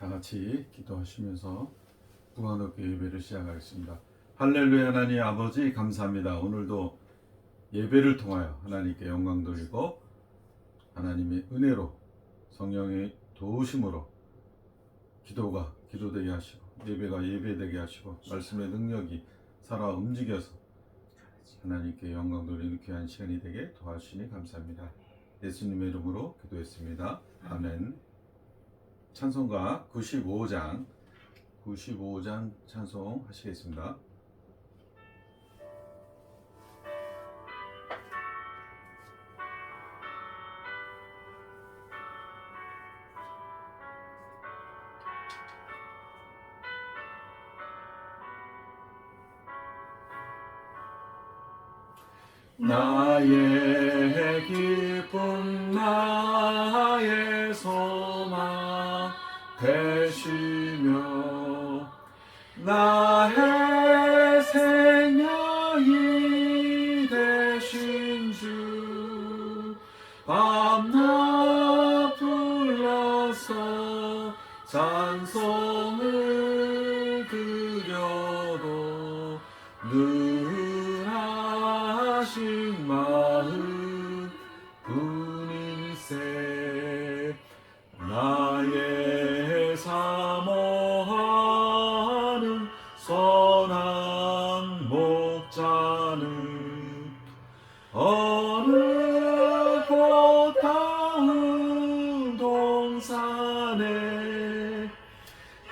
다 같이 기도하시면서 무한하게 예배를 시작하겠습니다. 할렐루야. 하나님 아버지 감사합니다. 오늘도 예배를 통하여 하나님께 영광 돌리고 하나님의 은혜로 성령의 도우심으로 기도가 기도되게 하시고 예배가 예배되게 하시고 말씀의 능력이 살아 움직여서 하나님께 영광 돌리는 귀한 시간이 되게 도와주시니 감사합니다. 예수님의 이름으로 기도했습니다. 아멘. 찬송가 95장 찬송하시겠습니다. 나의 기쁨 나의 소망 되시며 나의 생명이 되신 주 밤낮 불러서 찬송을 드려도 늘 하신 마음 뿐일세. 나의 사모하는 선한 목자는 어느 고타운 동산에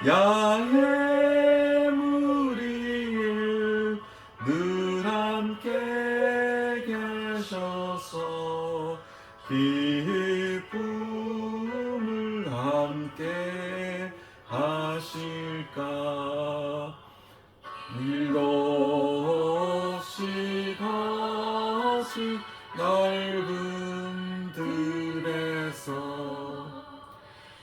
양의 무리를 늘 함께 계셔서 기쁨을 함께 하실까. 일없이 거친 넓은 들에서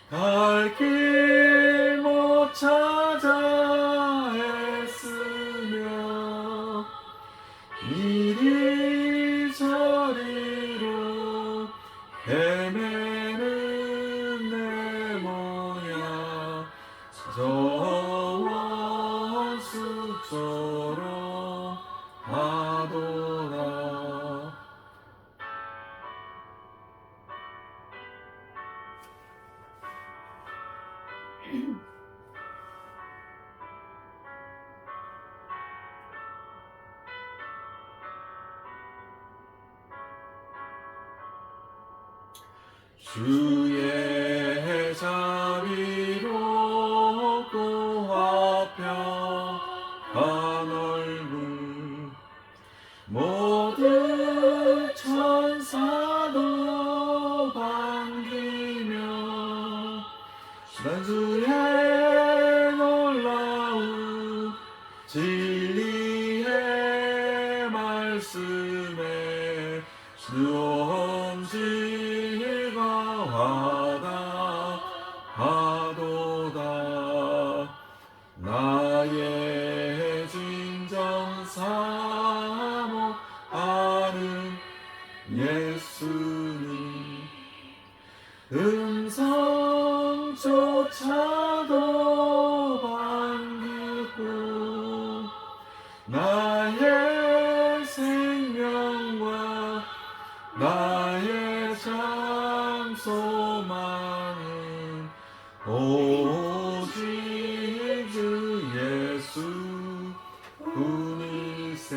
갈 길 못 찾아 애쓰며 이리 저리로 헤매는 내 모양 저 원수처럼 하도다. 주의 자비롭고 화평한 얼굴 모든 천사도 반기며 난 주의 놀라운 진리의 말씀에 온질과 와닿하도다. 나의 진정 사모하는 예수님 음성조차도 반기고 나의 생명과 나의 참 소망은 오직 주 예수 뿐일세.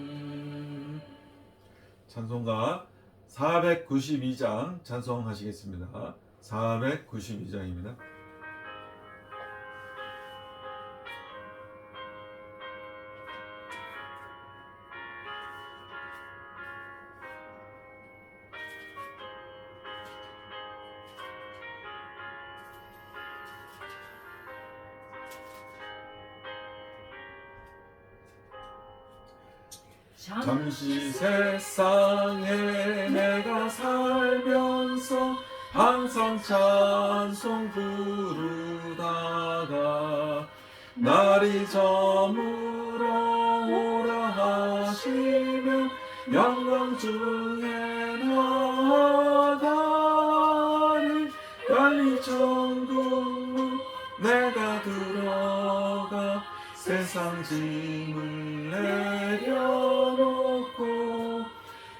아멘. 찬송가 492장 찬송하시겠습니다. 492장입니다. 잠시 세상에 내가 살면서 항상 찬송 부르다가 날이 저물어 오라 하시면 영광 중에 나아가리 열린 천국문 내가 들어가 세상 짐을 내려놓고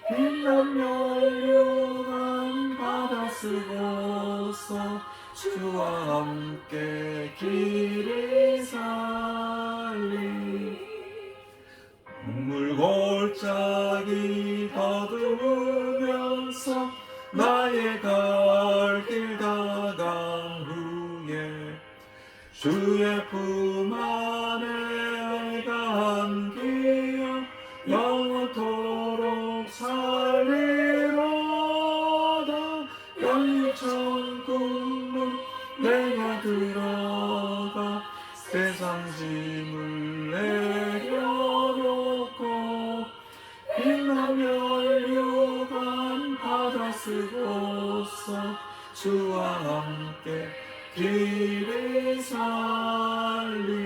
빛난 연료한 바다 쓰고서 주와 함께 길을 살리 눈물 골짜기 더듬으면서 나의 갈 길 다간 후에 주의 품 안에 안기어 영원토록 살리로다 열린 천국문 내가 들어가 세상 짐을 내려놓고 빛나며 연료한 바다 쓰고서 주와 함께 길을 살리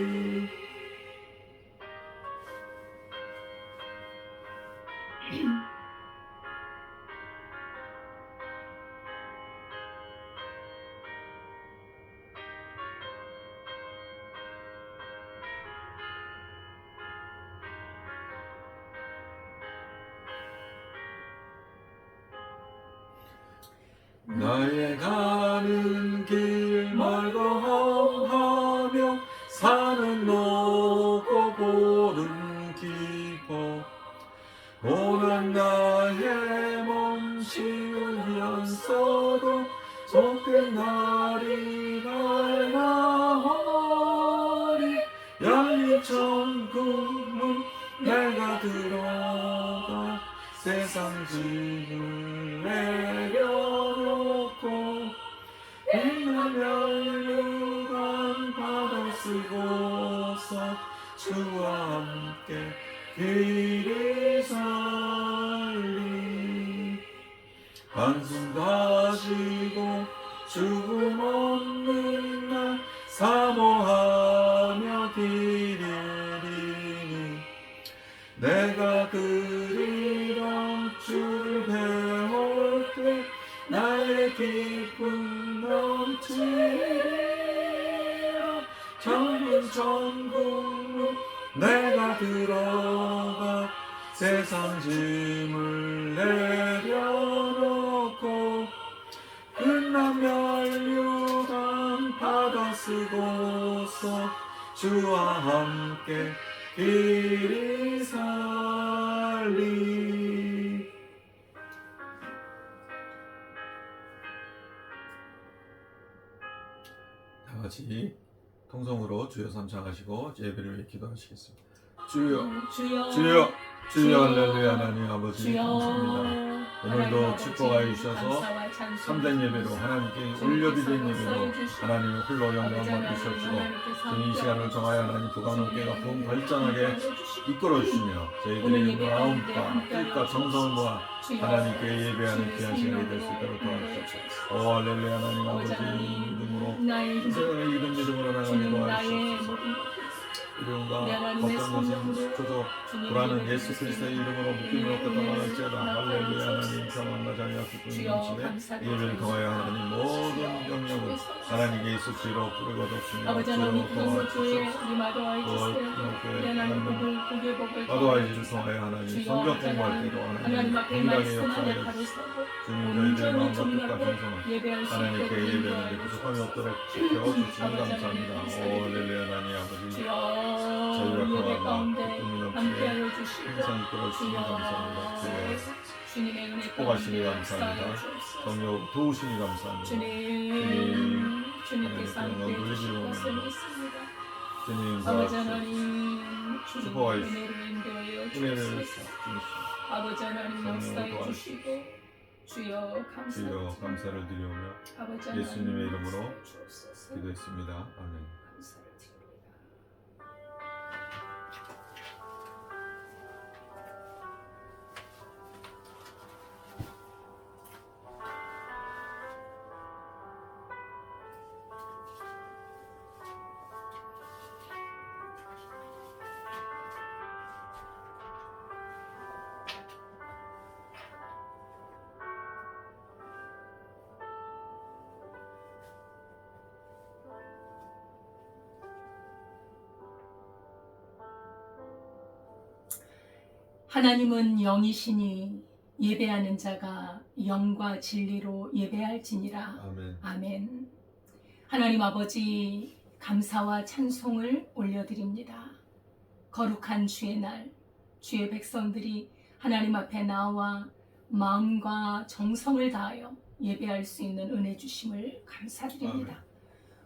나의 가는 길 멀고 험하며 산은 높고 골은 깊어 고난 나의 몸 쉬우면서도 속된 날이 갈라하리 열린 천국문 내가 들어가 세상 짐을 내려놓고 빛나며 연료한 바다 쓰고서 주와 함께 길을 살리 한숨 가지고 죽음 없는 날 사모하며 길 잃으니 내가 그리랑 주를 배울 때 나의 기쁨 넘치리라 천국 천국문 내가 들어가 세상 짐을 내려놓고 끝난 멸류관 바다 쓰고서 주와 함께 길을 살리 다같이 통성으로 주여 삼창하시고 예배를 위해 기도하시겠습니다. 주여 주여 주여 할렐루야 하나님 아버지 감사합니다. 오늘도 축복하여 주셔서 참된 예배로 하나님께 올려드린 예배로 하나님 홀로 영광 받으시옵시고 이 시간을 정하여 하나님 부관함께가 붕 발전하게 이끌어 주시며 저희들의 마음과 뜻과 정성을 모아 하나님께 예배하는 귀한 시간이 될 수 있도록 도와주시옵소서. 오 할렐루야 하나님 아버지 이름으로 세상의 이름 이름으로 하나님 도와주시옵소서. 이름과 걱정 것인 조조 불안은 예수 그리스도의 이름으로 묶임을 얻고 떠나갈지어다. 할렐루야 하나님 평안과 자유와 기쁨이 넘치네 예배를 통하여 하나님 모든 영역을 하나님께 예수 주로 부르고 덮으며 주로 도와주시옵소서. 마도아이지를 통하여 하나님 성경 공부할 때도 하나님 건강의 역사에 주님 저희들의 마음과 뜻과 정성을 하나님께 예배하는데 부족함이 없도록 지켜주시니 감사합니다. 오 할렐루야 하나님 아버지 저희와 평안과 기쁨이 넘치게 항상 이끌어주시니 감사합니다. 주여 축복하시니 감사합니다. 성령 도우시니 감사합니다. 주님 주님께서 함께 해주실 것을 믿습니다. 주님 아버지 하나님 축복하여 은혜를 은혜를 주옵소서. 아버지 하나님 역사해 주시고 주여 주여 감사를 드리오며 아버지 하나님 예수님의 이름으로 주옵소서. 기도했습니다. 아멘. 감사를 드립니다. 하나님은 영이시니 예배하는 자가 영과 진리로 예배할지니라. 아멘. 아멘. 하나님 아버지, 감사와 찬송을 올려드립니다. 거룩한 주의 날, 주의 백성들이 하나님 앞에 나와 마음과 정성을 다하여 예배할 수 있는 은혜 주심을 감사드립니다. 아멘.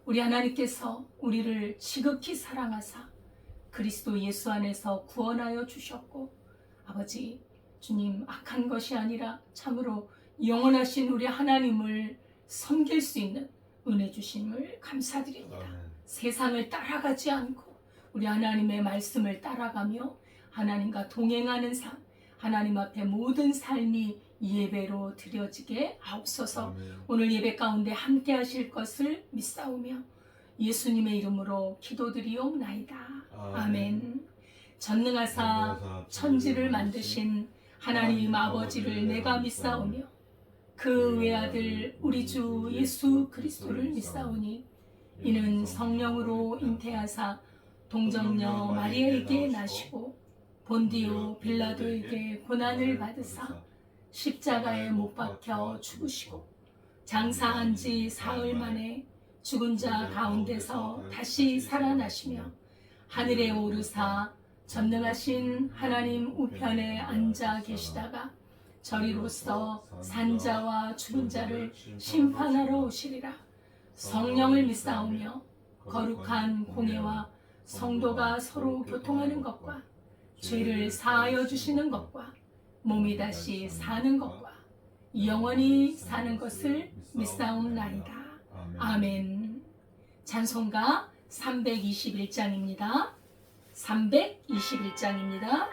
우리 하나님께서 우리를 지극히 사랑하사 그리스도 예수 안에서 구원하여 주셨고, 아버지 주님, 악한 것이 아니라 참으로 영원하신 우리 하나님을 섬길 수 있는 은혜 주심을 감사드립니다. 아멘. 세상을 따라가지 않고 우리 하나님의 말씀을 따라가며 하나님과 동행하는 삶, 하나님 앞에 모든 삶이 예배로 드려지게 하옵소서. 아멘. 오늘 예배 가운데 함께 하실 것을 믿사오며 예수님의 이름으로 기도드리옵나이다. 아멘. 전능하사 천지를 만드신 하나님 아버지를 내가 믿사오며 그 외아들 우리 주 예수 그리스도를 믿사오니 이는 성령으로 잉태하사 동정녀 마리아에게 나시고 본디오 빌라도에게 고난을 받으사 십자가에 못 박혀 죽으시고 장사한 지 사흘 만에 죽은 자 가운데서 다시 살아나시며 하늘에 오르사 전능하신 하나님 우편에 앉아 계시다가 저리로서 산자와 죽은 자를 심판하러 오시리라. 성령을 믿사오며 거룩한 공예와 성도가 서로 교통하는 것과 죄를 사하여 주시는 것과 몸이 다시 사는 것과 영원히 사는 것을 믿사옵나이다. 아멘. 찬송가 321장입니다. 321장입니다.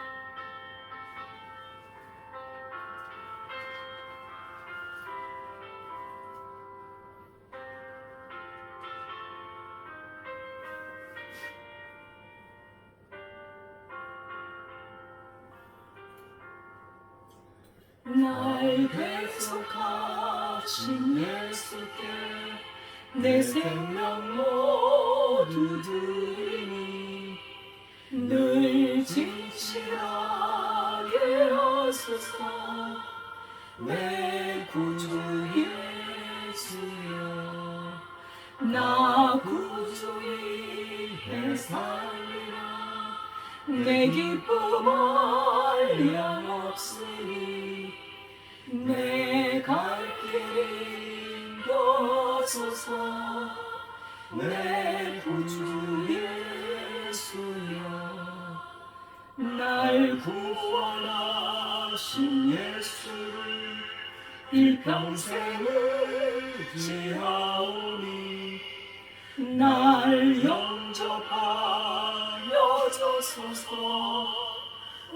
날 배속하신 예수께 내 생명 모두 드리니 늘 진실하게 하소서. 내 구주 예수여, 나 구주 위에 살리라. 내 기쁨 한량없으니 내 갈 길 인도하소서. 내 구주 예수여, 날 구원하신 예수를 일평생을 지하오니 날 영접하여 주소서.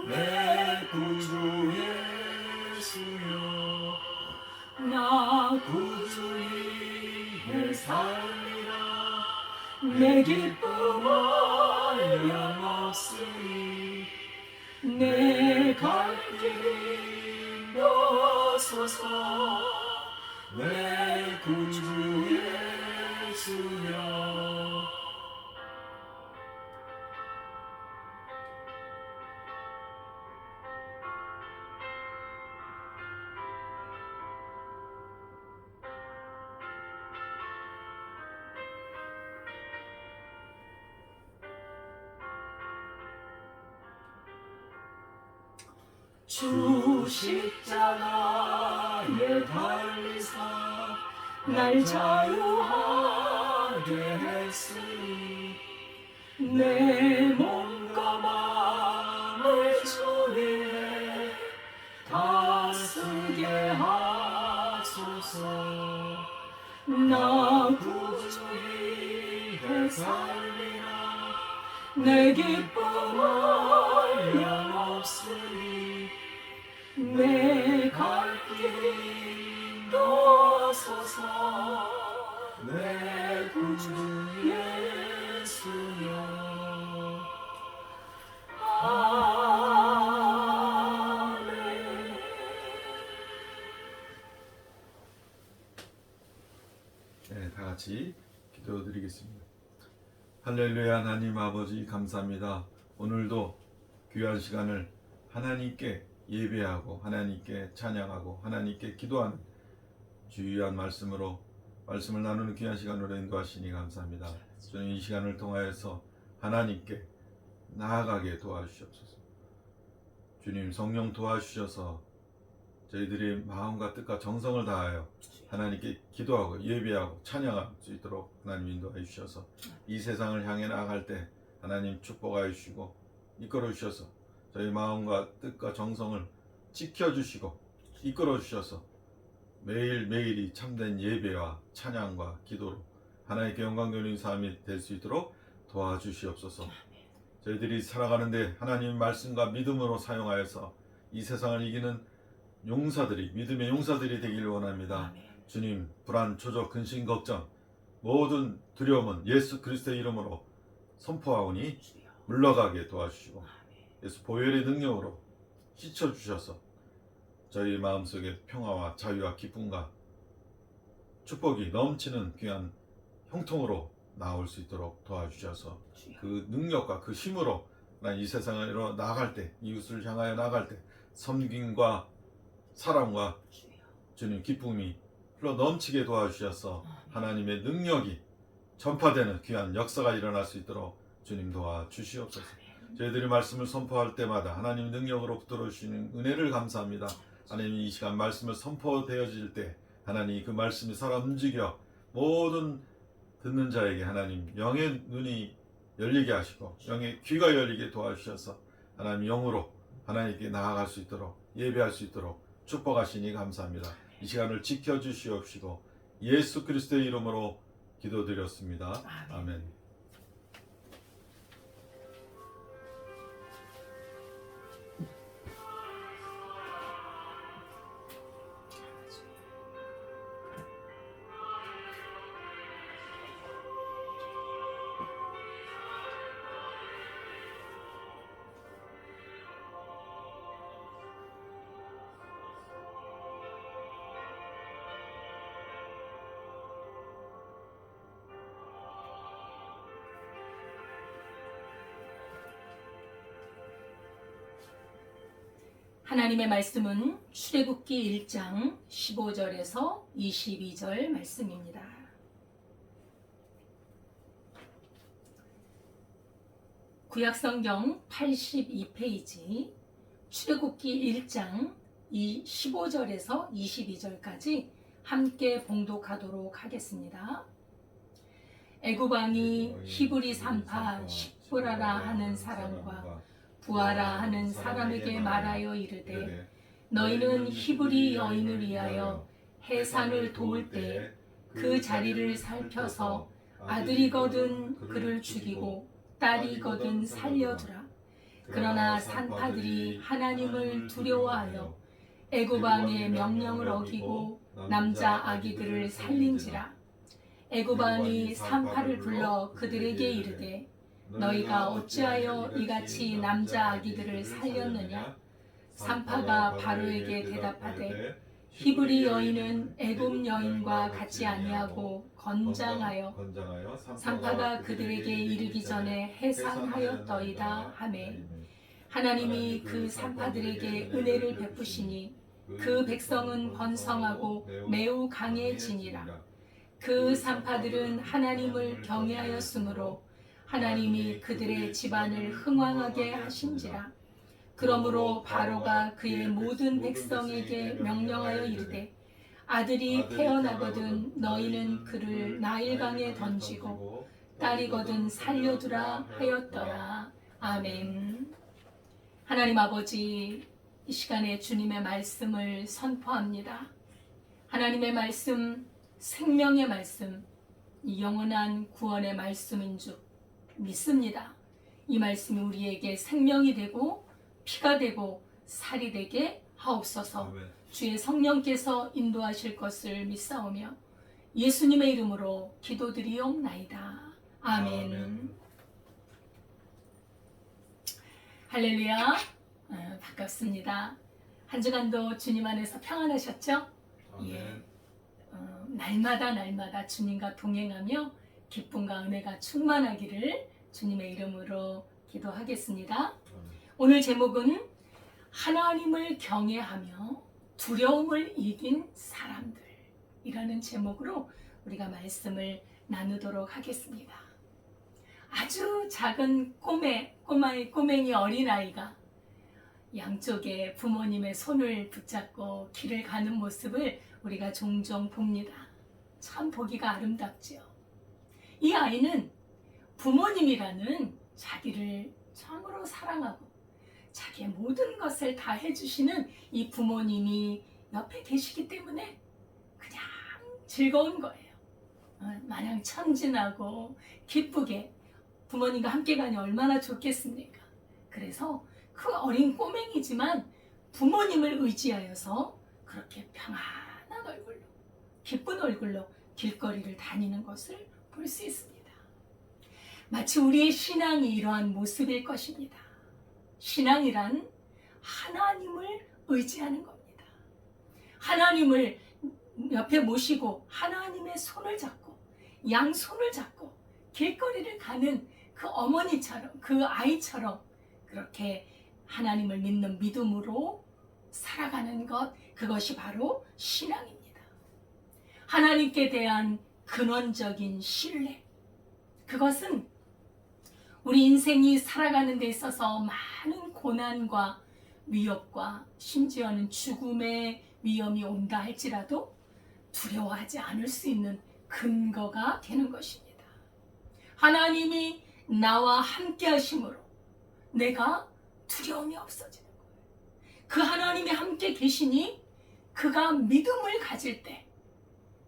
내 구주 예수여, 나 구주 위에 살리라. 내 기쁨 한량없으니 내 갈 길 인도하소서. 내 구주 예수여. 주 십자가에 달리사 날 자유하게 했으니 내 몸과 마음을 주 위에 다스게 하소서. 나 구주 위에 살리라. 내 기쁨 한량없으니 내 갈 길 인도하소서. 내 구주 예수여. 아멘. 네, 다 같이 기도드리겠습니다. 할렐루야. 하나님 아버지 감사합니다. 오늘도 귀한 시간을 하나님께 예배하고 하나님께 찬양하고 하나님께 기도하는 주의한 말씀으로 말씀을 나누는 귀한 시간으로 인도하시니 감사합니다. 주님 이 시간을 통하여서 하나님께 나아가게 도와주시옵소서. 주님 성령 도와주셔서 저희들이 마음과 뜻과 정성을 다하여 하나님께 기도하고 예배하고 찬양할 수 있도록 하나님 인도하여 주셔서 이 세상을 향해 나아갈 때 하나님 축복하여 주시고 이끌어 주셔서 저희 마음과 뜻과 정성을 지켜주시고 이끌어 주셔서 매일매일이 참된 예배와 찬양과 기도로 하나님께 영광 돌리는 삶이 될 수 있도록 도와주시옵소서. 저희들이 살아가는데 하나님 말씀과 믿음으로 사용하여서 이 세상을 이기는 용사들이 믿음의 용사들이 되기를 원합니다. 주님 불안, 초조, 근심, 걱정 모든 두려움은 예수 그리스도의 이름으로 선포하오니 물러가게 도와주시고 예수 보혈의 능력으로 씻어주셔서 저희 마음속에 평화와 자유와 기쁨과 축복이 넘치는 귀한 형통으로 나올 수 있도록 도와주셔서 그 능력과 그 힘으로 이 세상으로 나아갈 때 이웃을 향하여 나아갈 때 섬김과 사랑과 주님 기쁨이 흘러 넘치게 도와주셔서 하나님의 능력이 전파되는 귀한 역사가 일어날 수 있도록 주님 도와주시옵소서. 저희들이 말씀을 선포할 때마다 하나님 능력으로 붙들어 주시는 은혜를 감사합니다. 하나님 이 시간 말씀을 선포되어질 때 하나님 그 말씀이 살아 움직여 모든 듣는 자에게 하나님 영의 눈이 열리게 하시고 영의 귀가 열리게 도와주셔서 하나님 영으로 하나님께 나아갈 수 있도록 예배할 수 있도록 축복하시니 감사합니다. 이 시간을 지켜주시옵시고 예수 그리스도의 이름으로 기도드렸습니다. 아멘. 하나님의 말씀은 출애굽기 1장 15절에서 22절 말씀입니다. 구약성경 82페이지 출애굽기 1장 15절에서 22절까지 함께 봉독하도록 하겠습니다. 애굽 왕이 히브리 산파 십브라라 하는 사람과 부하라 하는 사람에게 말하여 이르되 너희는 히브리 여인을 위하여 해산을 도울 때 그 자리를 살펴서 아들이거든 그를 죽이고 딸이거든 살려두라. 그러나 산파들이 하나님을 두려워하여 애굽 왕의 명령을 어기고 남자 아기들을 살린지라. 애굽 왕이 산파를 불러 그들에게 이르되 너희가 어찌하여 이같이 남자 아기들을 살렸느냐? 산파가 바로에게 대답하되 히브리 여인은 애굽 여인과 같지 아니하고 건장하여 산파가 그들에게 이르기 전에 해산하였더이다 하매 하나님이 그 산파들에게 은혜를 베푸시니 그 백성은 번성하고 매우 강해지니라. 그 산파들은 하나님을 경외하였으므로 하나님이 그들의 집안을 흥왕하게 하신지라. 그러므로 바로가 그의 모든 백성에게 명령하여 이르되 아들이 태어나거든 너희는 그를 나일강에 던지고 딸이거든 살려두라 하였더라. 아멘. 하나님 아버지, 이 시간에 주님의 말씀을 선포합니다. 하나님의 말씀, 생명의 말씀, 영원한 구원의 말씀인 줄 믿습니다. 이 말씀이 우리에게 생명이 되고 피가 되고 살이 되게 하옵소서. 아멘. 주의 성령께서 인도하실 것을 믿사오며 예수님의 이름으로 기도드리옵나이다. 아멘. 아멘. 할렐루야. 반갑습니다. 한 주간도 주님 안에서 평안하셨죠? 아멘. 날마다 주님과 동행하며 기쁨과 은혜가 충만하기를 주님의 이름으로 기도하겠습니다. 오늘 제목은 하나님을 경외하며 두려움을 이긴 사람들이라는 제목으로 우리가 말씀을 나누도록 하겠습니다. 아주 작은 꼬맹이 어린아이가 양쪽에 부모님의 손을 붙잡고 길을 가는 모습을 우리가 종종 봅니다. 참 보기가 아름답지요. 이 아이는 부모님이라는 자기를 참으로 사랑하고 자기의 모든 것을 다 해주시는 이 부모님이 옆에 계시기 때문에 그냥 즐거운 거예요. 마냥 참진하고 기쁘게 부모님과 함께 가니 얼마나 좋겠습니까? 그래서 그 어린 꼬맹이지만 부모님을 의지하여서 그렇게 평안한 얼굴로, 기쁜 얼굴로 길거리를 다니는 것을 볼 수 있습니다. 마치 우리의 신앙이 이러한 모습일 것입니다. 신앙이란 하나님을 의지하는 겁니다. 하나님을 옆에 모시고 하나님의 손을 잡고 양손을 잡고 길거리를 가는 그 어머니처럼, 그 아이처럼 그렇게 하나님을 믿는 믿음으로 살아가는 것, 그것이 바로 신앙입니다. 하나님께 대한 근원적인 신뢰, 그것은 우리 인생이 살아가는 데 있어서 많은 고난과 위협과 심지어는 죽음의 위험이 온다 할지라도 두려워하지 않을 수 있는 근거가 되는 것입니다. 하나님이 나와 함께 하심으로 내가 두려움이 없어지는 거예요. 그 하나님이 함께 계시니 그가 믿음을 가질 때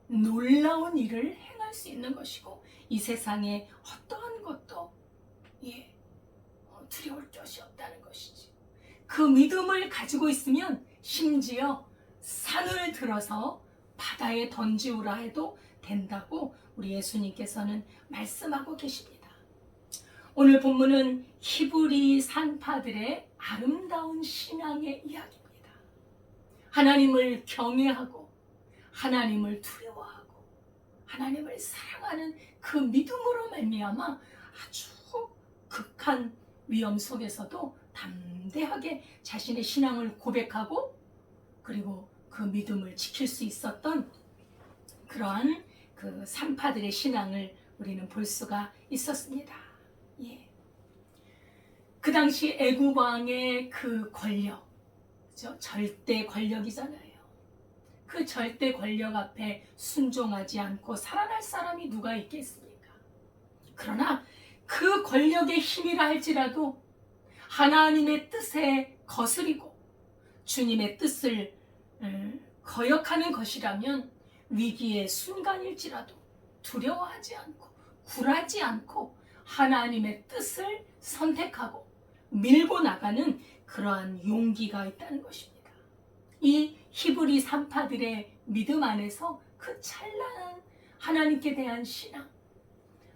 놀라운 일을 행할 수 있는 것이고 이 세상에 어떠한 것도 두려울 것이 없다는 것이지. 그 믿음을 가지고 있으면 심지어 산을 들어서 바다에 던지우라 해도 된다고 우리 예수님께서는 말씀하고 계십니다. 오늘 본문은 히브리 산파들의 아름다운 신앙의 이야기입니다. 하나님을 경외하고 하나님을 두려워하고 하나님을 사랑하는 그 믿음으로 말미암아 아주 극한 위험 속에서도 담대하게 자신의 신앙을 고백하고 그리고 그 믿음을 지킬 수 있었던 그러한 그 산파들의 신앙을 우리는 볼 수가 있었습니다. 그 당시 애굽 왕의 그 권력, 그렇죠? 절대 권력이잖아요. 그 절대 권력 앞에 순종하지 않고 살아날 사람이 누가 있겠습니까? 그러나 그 권력의 힘이라 할지라도 하나님의 뜻에 거스리고 주님의 뜻을 거역하는 것이라면 위기의 순간일지라도 두려워하지 않고 굴하지 않고 하나님의 뜻을 선택하고 밀고 나가는 그러한 용기가 있다는 것입니다. 이 히브리 산파들의 믿음 안에서 그 찬란한 하나님께 대한 신앙,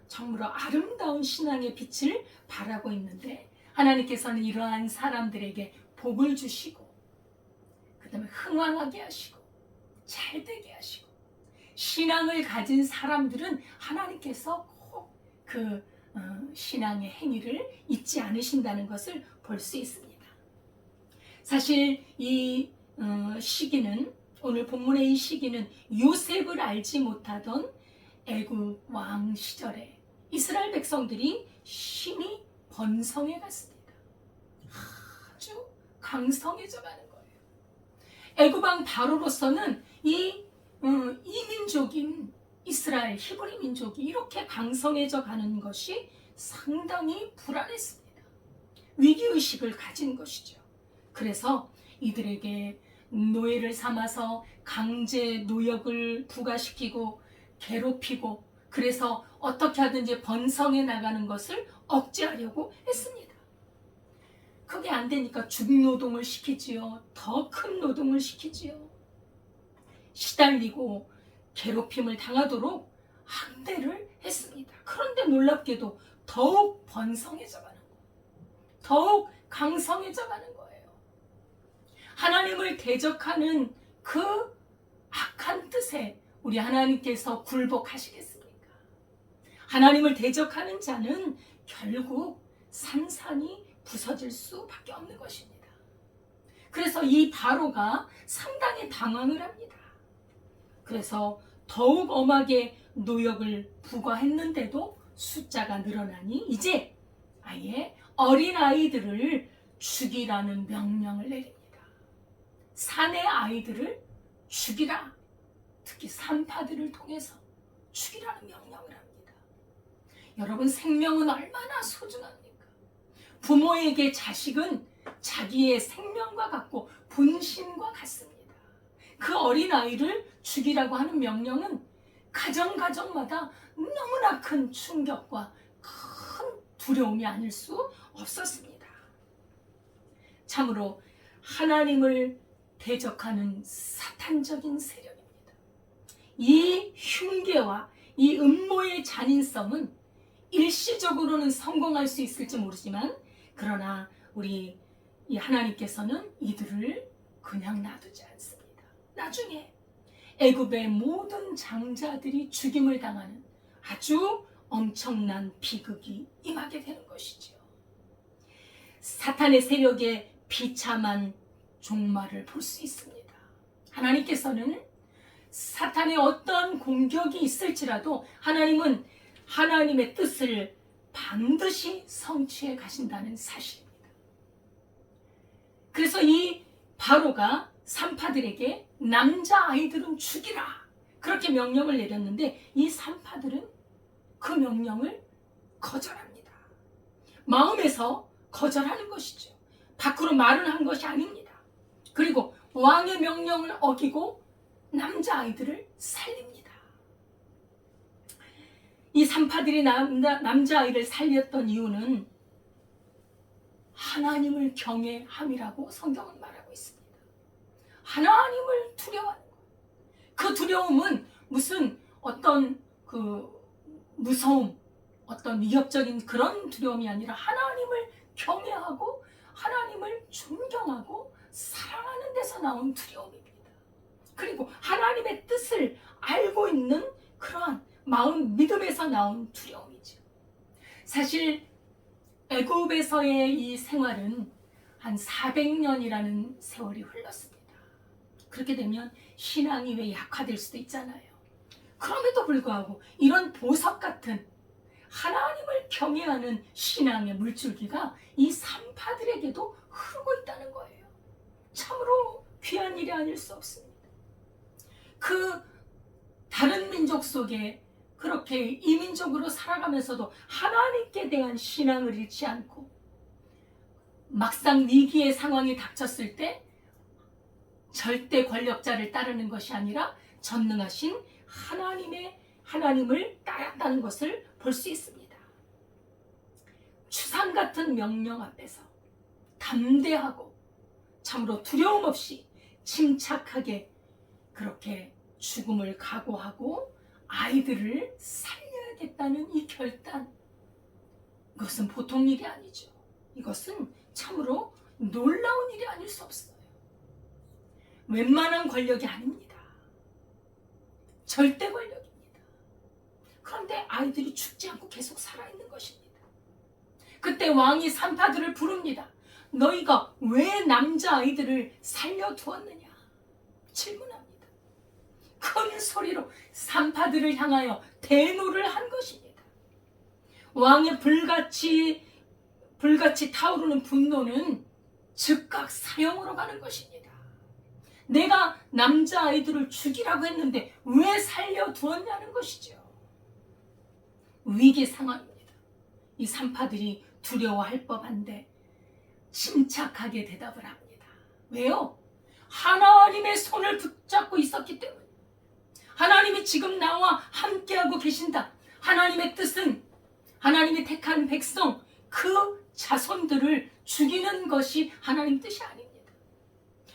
정말로 아름다운 신앙의 빛을 발하고 있는데 하나님께서는 이러한 사람들에게 복을 주시고 그 다음에 흥왕하게 하시고 잘되게 하시고 신앙을 가진 사람들은 하나님께서 꼭 그 신앙의 행위를 잊지 않으신다는 것을 볼 수 있습니다. 사실 이 시기는, 오늘 본문의 이 시기는 요셉을 알지 못하던 애굽 왕 시절에 이스라엘 백성들이 심히 번성해 갔습니다. 아주 강성해져 가는 거예요. 애굽 왕 바로로서는 이 민족인 이스라엘 히브리 민족이 이렇게 강성해져 가는 것이 상당히 불안했습니다. 위기의식을 가진 것이죠. 그래서 이들에게 노예를 삼아서 강제 노역을 부과시키고 괴롭히고 그래서 어떻게 하든지 번성해 나가는 것을 억제하려고 했습니다. 그게 안 되니까 중노동을 시키지요. 더 큰 노동을 시키지요. 시달리고 괴롭힘을 당하도록 학대를 했습니다. 그런데 놀랍게도 더욱 번성해져 가는 거예요. 더욱 강성해져 가는 거예요. 하나님을 대적하는 그 악한 뜻에 우리 하나님께서 굴복하시겠습니까? 하나님을 대적하는 자는 결국 산산이 부서질 수밖에 없는 것입니다. 그래서 이 바로가 상당히 당황을 합니다. 그래서 더욱 엄하게 노역을 부과했는데도 숫자가 늘어나니 이제 아예 어린아이들을 죽이라는 명령을 내립니다. 산의 아이들을 죽이라. 특히 산파들을 통해서 죽이라는 명령을 합니다. 여러분, 생명은 얼마나 소중합니까? 부모에게 자식은 자기의 생명과 같고 분신과 같습니다. 그 어린아이를 죽이라고 하는 명령은 가정마다 너무나 큰 충격과 큰 두려움이 아닐 수 없었습니다. 참으로 하나님을 대적하는 사탄적인 세력입니다. 이 흉계와 이 음모의 잔인성은 일시적으로는 성공할 수 있을지 모르지만, 그러나 우리 이 하나님께서는 이들을 그냥 놔두지 않습니다. 나중에 애굽의 모든 장자들이 죽임을 당하는 아주 엄청난 비극이 임하게 되는 것이지요. 사탄의 세력의 비참한 종말을 볼 수 있습니다. 하나님께서는 사탄의 어떤 공격이 있을지라도 하나님은 하나님의 뜻을 반드시 성취해 가신다는 사실입니다. 그래서 이 바로가 산파들에게 남자아이들은 죽이라, 그렇게 명령을 내렸는데 이 산파들은 그 명령을 거절합니다. 마음에서 거절하는 것이죠. 밖으로 말을 한 것이 아닙니다. 그리고 왕의 명령을 어기고 남자아이들을 살립니다. 이 산파들이 남자아이를 살렸던 이유는 하나님을 경외함이라고 성경은 말하고 있습니다. 하나님을 두려워하는 것. 그 두려움은 무슨 어떤 그 무서움, 어떤 위협적인 그런 두려움이 아니라 하나님을 경외하고 하나님을 존경하고 사랑하는 데서 나온 두려움입니다. 그리고 하나님의 뜻을 알고 있는 그러한 마음, 믿음에서 나온 두려움이죠. 사실 애굽에서의 이 생활은 한 400년이라는 세월이 흘렀습니다. 그렇게 되면 신앙이 왜 약화될 수도 있잖아요. 그럼에도 불구하고 이런 보석 같은 하나님을 경외하는 신앙의 물줄기가 이 산파들에게도 흐르고 있다는 거예요. 참으로 귀한 일이 아닐 수 없습니다. 그 다른 민족 속에 그렇게 이민족으로 살아가면서도 하나님께 대한 신앙을 잃지 않고 막상 위기의 상황이 닥쳤을 때 절대 권력자를 따르는 것이 아니라 전능하신 하나님을 따랐다는 것을 볼 수 있습니다. 추상 같은 명령 앞에서 담대하고 참으로 두려움 없이 침착하게 그렇게 죽음을 각오하고 아이들을 살려야겠다는 이 결단, 이것은 보통 일이 아니죠. 이것은 참으로 놀라운 일이 아닐 수 없어요. 웬만한 권력이 아닙니다. 절대 권력입니다. 그런데 아이들이 죽지 않고 계속 살아있는 것입니다. 그때 왕이 산파들을 부릅니다. 너희가 왜 남자아이들을 살려두었느냐? 질문합니다. 큰 소리로 산파들을 향하여 대노를 한 것입니다. 왕의 불같이 타오르는 분노는 즉각 사형으로 가는 것입니다. 내가 남자아이들을 죽이라고 했는데 왜 살려두었냐는 것이죠. 위기 상황입니다. 이 산파들이 두려워할 법한데 침착하게 대답을 합니다. 왜요? 하나님의 손을 붙잡고 있었기 때문에. 하나님이 지금 나와 함께하고 계신다. 하나님의 뜻은 하나님이 택한 백성, 그 자손들을 죽이는 것이 하나님 뜻이 아닙니다.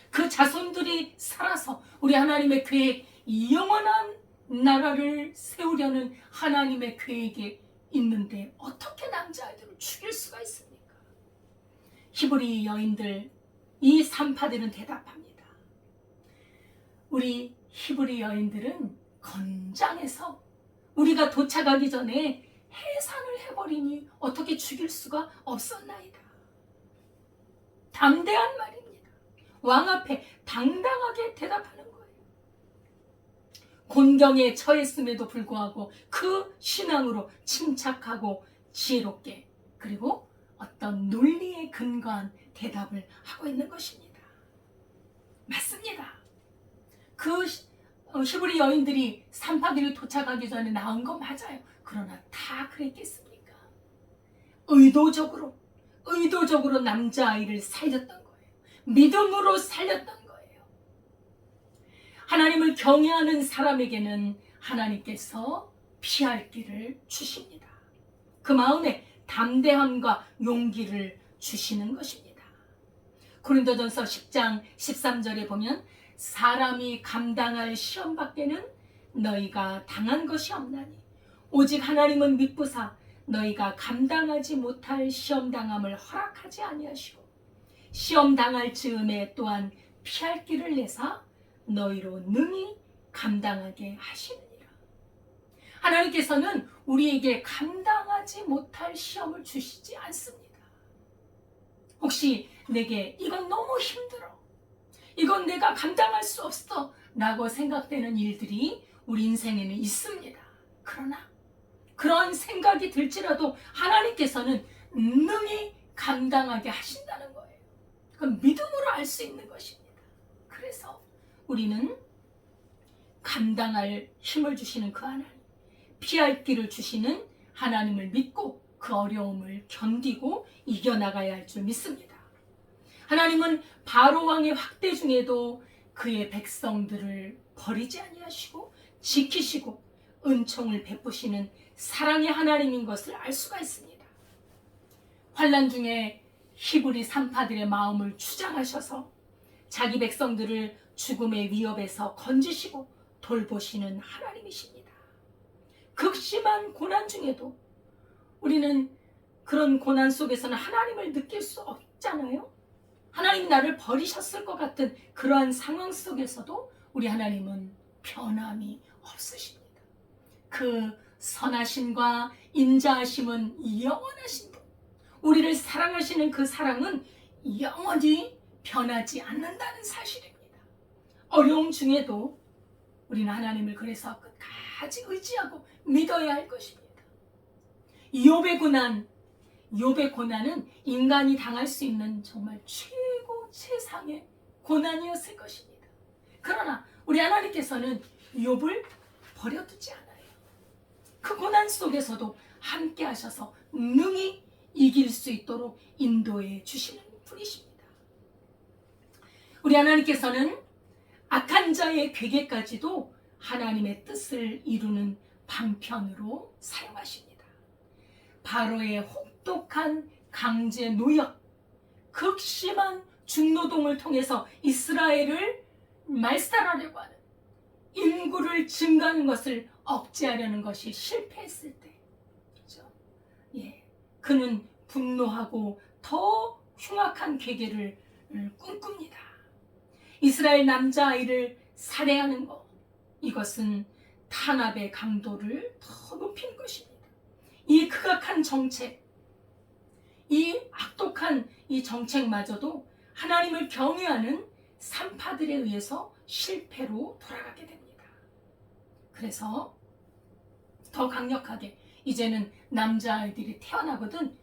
그 자손들이 살아서 우리 하나님의 계획, 영원한 나라를 세우려는 하나님의 계획에 있는데 어떻게 남자아이들을 죽일 수가 있습니까? 히브리 여인들, 이 산파들은 대답합니다. 우리 히브리 여인들은 건장해서 우리가 도착하기 전에 해산을 해버리니 어떻게 죽일 수가 없었나이다. 담대한 말입니다. 왕 앞에 당당하게 대답하는 거예요. 곤경에 처했음에도 불구하고 그 신앙으로 침착하고 지혜롭게, 그리고 어떤 논리에 근거한 대답을 하고 있는 것입니다. 맞습니다. 그 히브리 여인들이 산파들이 도착하기 전에 나온 거 맞아요. 그러나 다 그랬겠습니까? 의도적으로 남자아이를 살렸던 거예요. 믿음으로 살렸던 거예요. 하나님을 경외하는 사람에게는 하나님께서 피할 길을 주십니다. 그 마음에 담대함과 용기를 주시는 것입니다. 고린도전서 10장 13절에 보면 사람이 감당할 시험 밖에는 너희가 당한 것이 없나니 오직 하나님은 미쁘사 너희가 감당하지 못할 시험 당함을 허락하지 아니하시고 시험 당할 즈음에 또한 피할 길을 내사 너희로 능히 감당하게 하시느니라. 하나님께서는 우리에게 감당하지 못할 시험을 주시지 않습니다. 혹시 내게 이건 너무 힘들어, 이건 내가 감당할 수 없어 라고 생각되는 일들이 우리 인생에는 있습니다. 그러나 그런 생각이 들지라도 하나님께서는 능히 감당하게 하신다는 거예요. 그건 믿음으로 알 수 있는 것입니다. 그래서 우리는 감당할 힘을 주시는 그 하나님, 피할 길을 주시는 하나님을 믿고 그 어려움을 견디고 이겨나가야 할 줄 믿습니다. 하나님은 바로 왕의 확대 중에도 그의 백성들을 버리지 아니하시고 지키시고 은총을 베푸시는 사랑의 하나님인 것을 알 수가 있습니다. 환난 중에 히브리 산파들의 마음을 주장하셔서 자기 백성들을 죽음의 위협에서 건지시고 돌보시는 하나님이십니다. 극심한 고난 중에도 우리는 그런 고난 속에서는 하나님을 느낄 수 없잖아요. 하나님 나를 버리셨을 것 같은 그러한 상황 속에서도 우리 하나님은 변함이 없으십니다. 그 선하심과 인자하심은 영원하신 분, 우리를 사랑하시는 그 사랑은 영원히 변하지 않는다는 사실입니다. 어려움 중에도 우리는 하나님을 그래서 끝까지 의지하고 믿어야 할 것입니다. 욥의 고난은 인간이 당할 수 있는 정말 최고 최상의 고난이었을 것입니다. 그러나 우리 하나님께서는 욥을 버려두지 않아요. 그 고난 속에서도 함께 하셔서 능히 이길 수 있도록 인도해 주시는 분이십니다. 우리 하나님께서는 악한 자의 괴계까지도 하나님의 뜻을 이루는 방편으로 사용하십니다. 바로의 혹독한 강제 노역, 극심한 중노동을 통해서 이스라엘을 말살하려고 하는, 인구를 증가하는 것을 억제하려는 것이 실패했을 때, 그렇죠? 그는 분노하고 더 흉악한 괴계를 꿈꿉니다. 이스라엘 남자아이를 살해하는 것, 이것은 탄압의 강도를 더 높인 것입니다. 이 극악한 정책, 이 악독한 이 정책마저도 하나님을 경외하는 산파들에 의해서 실패로 돌아가게 됩니다. 그래서 더 강력하게 이제는 남자아이들이 태어나거든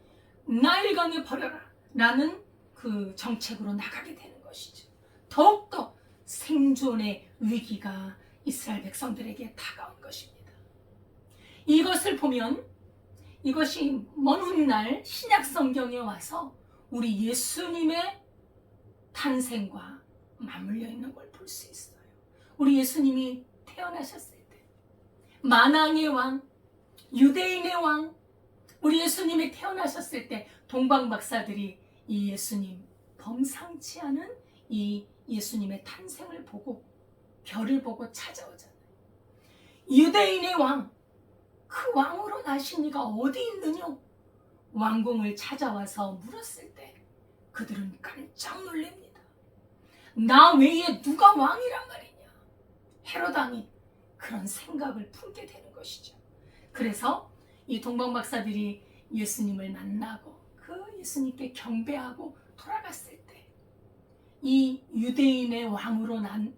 나일강에 버려라 라는 그 정책으로 나가게 되는 것이죠. 더욱더 생존의 위기가 이스라엘 백성들에게 다가온 것입니다. 이것을 보면 이것이 먼 훗날 신약 성경에 와서 우리 예수님의 탄생과 맞물려 있는 걸 볼 수 있어요. 우리 예수님이 태어나셨을 때 만왕의 왕, 유대인의 왕, 우리 예수님이 태어나셨을 때 동방박사들이 이 예수님, 범상치 않은 이 예수님의 탄생을 보고 별을 보고 찾아오잖아요. 유대인의 왕, 그 왕으로 나신 이가 어디 있느냐? 왕궁을 찾아와서 물었을 때 그들은 깜짝 놀랍니다. 나 외에 누가 왕이란 말이냐? 헤롯 왕이 그런 생각을 품게 되는 것이죠. 그래서 이 동방박사들이 예수님을 만나고 그 예수님께 경배하고 돌아갔을 때 이 유대인의 왕으로 난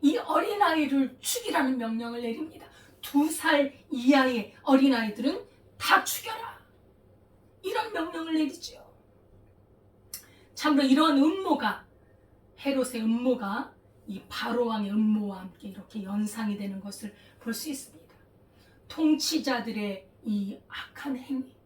이 어린아이를 죽이라는 명령을 내립니다. 2살 이하의 어린아이들은 다 죽여라. 이런 명령을 내리죠. 참으로 이러한 음모가, 헤롯의 음모가 이 바로왕의 음모와 함께 이렇게 연상이 되는 것을 볼 수 있습니다. 통치자들의 이 악한 행위,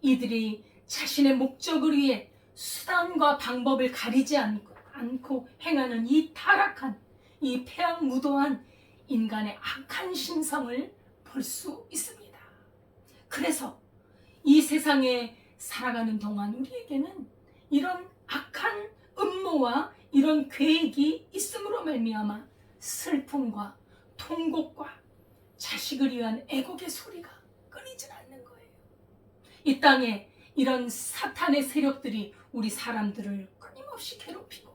이들이 자신의 목적을 위해 수단과 방법을 가리지 않고 행하는 이 타락한, 이 패악무도한 인간의 악한 심성을 볼 수 있습니다. 그래서 이 세상에 살아가는 동안 우리에게는 이런 악한 음모와 이런 계획이 있음으로 말미암아 슬픔과 통곡과 자식을 위한 애곡의 소리가 끊이질 않는 거예요. 이 땅에 이런 사탄의 세력들이 우리 사람들을 끊임없이 괴롭히고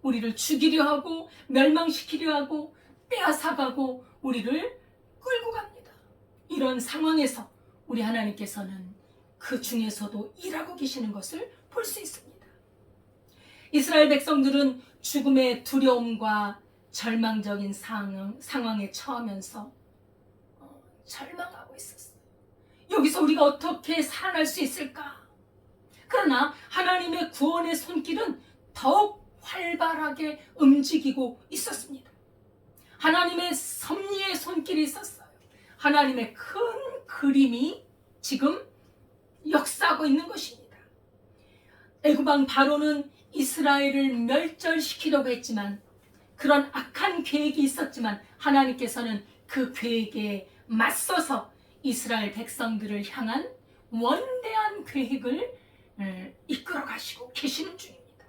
우리를 죽이려 하고 멸망시키려 하고 빼앗아가고 우리를 끌고 갑니다. 이런 상황에서 우리 하나님께서는 그 중에서도 일하고 계시는 것을 볼 수 있습니다. 이스라엘 백성들은 죽음의 두려움과 절망적인 상황에 처하면서 절망하고 있었어요. 여기서 우리가 어떻게 살아날 수 있을까? 그러나 하나님의 구원의 손길은 더욱 활발하게 움직이고 있었습니다. 하나님의 섭리의 손길이 있었어요. 하나님의 큰 그림이 지금 역사하고 있는 것입니다. 애굽왕 바로는 이스라엘을 멸절시키려고 했지만, 그런 악한 계획이 있었지만 하나님께서는 그 계획에 맞서서 이스라엘 백성들을 향한 원대한 계획을 이끌어 가시고 계시는 중입니다.